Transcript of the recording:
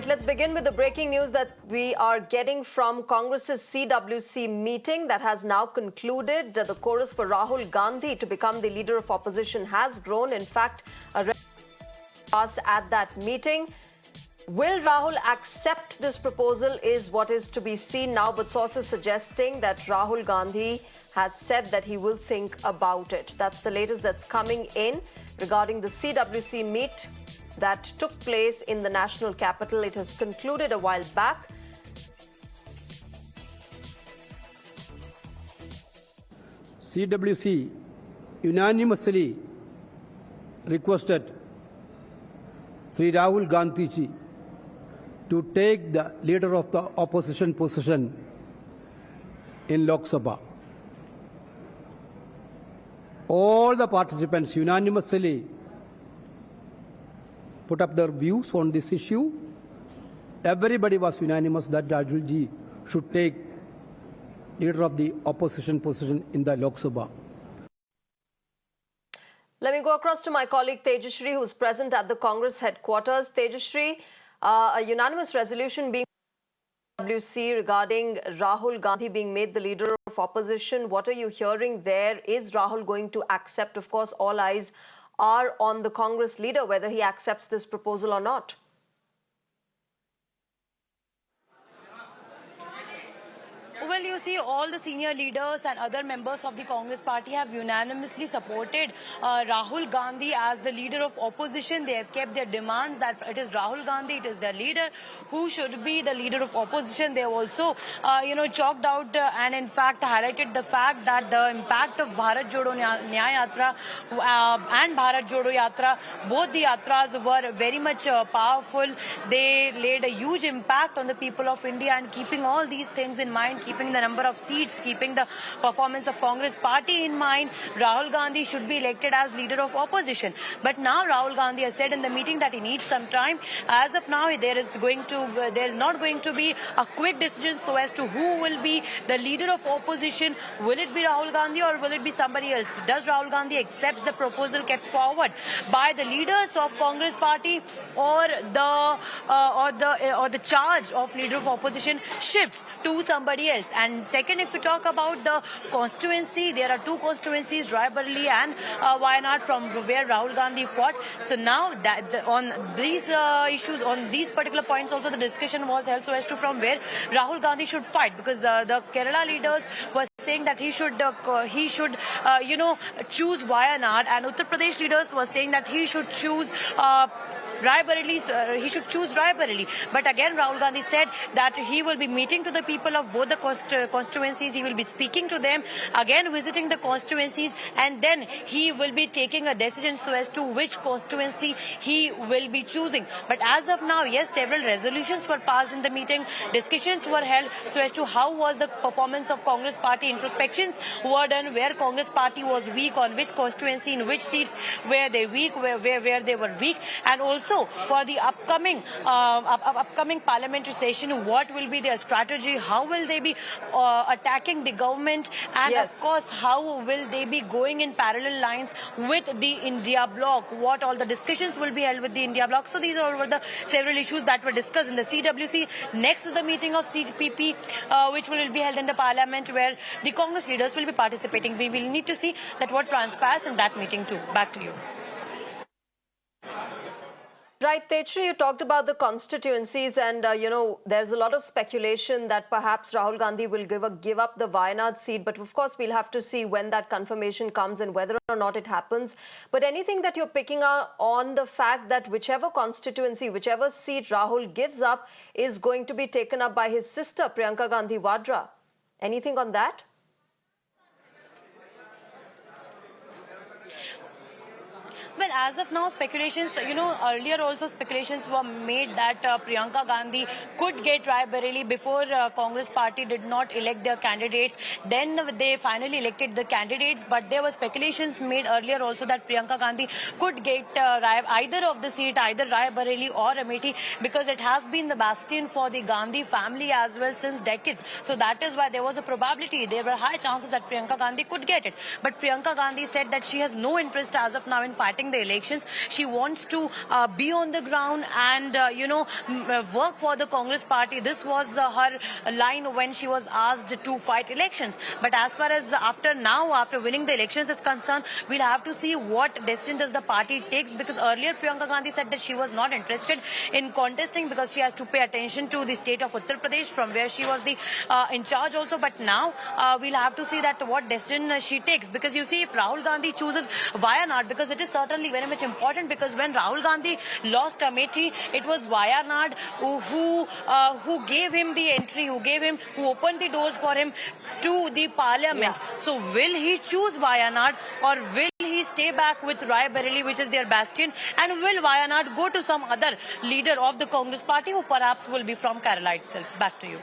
let's begin with the breaking news that we are getting from Congress's CWC meeting that has now concluded. The chorus for Rahul Gandhi to become the leader of opposition has grown. In fact, a passed at that meeting. Will Rahul accept this proposal is what is to be seen now, but sources suggesting that Rahul Gandhi has said that he will think about it. That's the latest that's coming in regarding the CWC meet that took place in the national capital. It has concluded a while back. CWC unanimously requested Sri Rahul Gandhi ji to take the leader of the opposition position in Lok Sabha. All the participants unanimously put up their views on this issue. Everybody was unanimous that Rahul ji should take leader of the opposition position in the Lok Sabha. Let me go across to my colleague Tejashree, who is present at the Congress headquarters. Tejashree, a unanimous resolution being WC regarding Rahul Gandhi being made the leader of opposition. What are you hearing there? Is Rahul going to accept? Of course, all eyes are on the Congress leader, whether he accepts this proposal or not. Well, you see, all the senior leaders and other members of the Congress party have unanimously supported Rahul Gandhi as the leader of opposition. They have kept their demands that it is Rahul Gandhi, it is their leader who should be the leader of opposition. They have also, chalked out and in fact highlighted the fact that the impact of Bharat Jodo Nyaya Yatra and Bharat Jodo Yatra, both the yatras were very much powerful. They laid a huge impact on the people of India, and keeping all these things in mind, keeping the number of seats, keeping the performance of Congress party in mind, Rahul Gandhi should be elected as leader of opposition. But now Rahul Gandhi has said in the meeting that he needs some time. As of now, there is not going to be a quick decision so as to who will be the leader of opposition. Will it be Rahul Gandhi or will it be somebody else? Does Rahul Gandhi accept the proposal kept forward by the leaders of Congress party, or the charge of leader of opposition shifts to somebody else? And second, if we talk about the constituency, there are two constituencies, Raebareli and Wayanad, from where Rahul Gandhi fought. So now that on these issues, on these particular points also, the discussion was held so as to from where Rahul Gandhi should fight, because the Kerala leaders were saying that he should choose Wayanad, and Uttar Pradesh leaders were saying that he should choose Raebareli, he should choose Raebareli. But again, Rahul Gandhi said that he will be meeting to the people of both the constituencies. He will be speaking to them, again visiting the constituencies, and then he will be taking a decision so as to which constituency he will be choosing. But as of now, yes, several resolutions were passed in the meeting. Discussions were held so as to how was the performance of Congress party. Introspections were done where Congress party was weak, on which constituency, in which seats were they weak, where they were weak, and also for the upcoming parliamentary session, what will be their strategy? How will they be attacking the government? And yes, of course, how will they be going in parallel lines with the India bloc? What all the discussions will be held with the India bloc? So these all were the several issues that were discussed in the CWC. Next is the meeting of CPP, which will be held in the parliament, where the Congress leaders will be participating. We will need to see that what transpires in that meeting too. Back to you. Right, Tejashree, you talked about the constituencies, and there's a lot of speculation that perhaps Rahul Gandhi will give up the Wayanad seat, but of course we'll have to see when that confirmation comes and whether or not it happens. But anything that you're picking up on the fact that whichever constituency, whichever seat Rahul gives up is going to be taken up by his sister Priyanka Gandhi Vadra. Anything on that? Well, as of now, speculations, earlier also speculations were made that Priyanka Gandhi could get Raebareli before Congress party did not elect their candidates. Then they finally elected the candidates, but there were speculations made earlier also that Priyanka Gandhi could get either of the seat, either Raebareli or Amethi, because it has been the bastion for the Gandhi family as well since decades. So that is why there was a probability, there were high chances that Priyanka Gandhi could get it. But Priyanka Gandhi said that she has no interest as of now in fighting fighting the elections. She wants to be on the ground and, work for the Congress party. This was her line when she was asked to fight elections. But as far as after winning the elections is concerned, we'll have to see what decision does the party takes, because earlier Priyanka Gandhi said that she was not interested in contesting because she has to pay attention to the state of Uttar Pradesh, from where she was the in charge also. But now we'll have to see that what decision she takes, because you see, if Rahul Gandhi chooses Wayanad, because it is certainly very much important, because when Rahul Gandhi lost Amethi, it was Wayanad who gave him the entry, who opened the doors for him to the parliament. Yeah. So will he choose Wayanad, or will he stay back with Rai Bareli, which is their bastion, and will Wayanad go to some other leader of the Congress party who perhaps will be from Kerala itself? Back to you.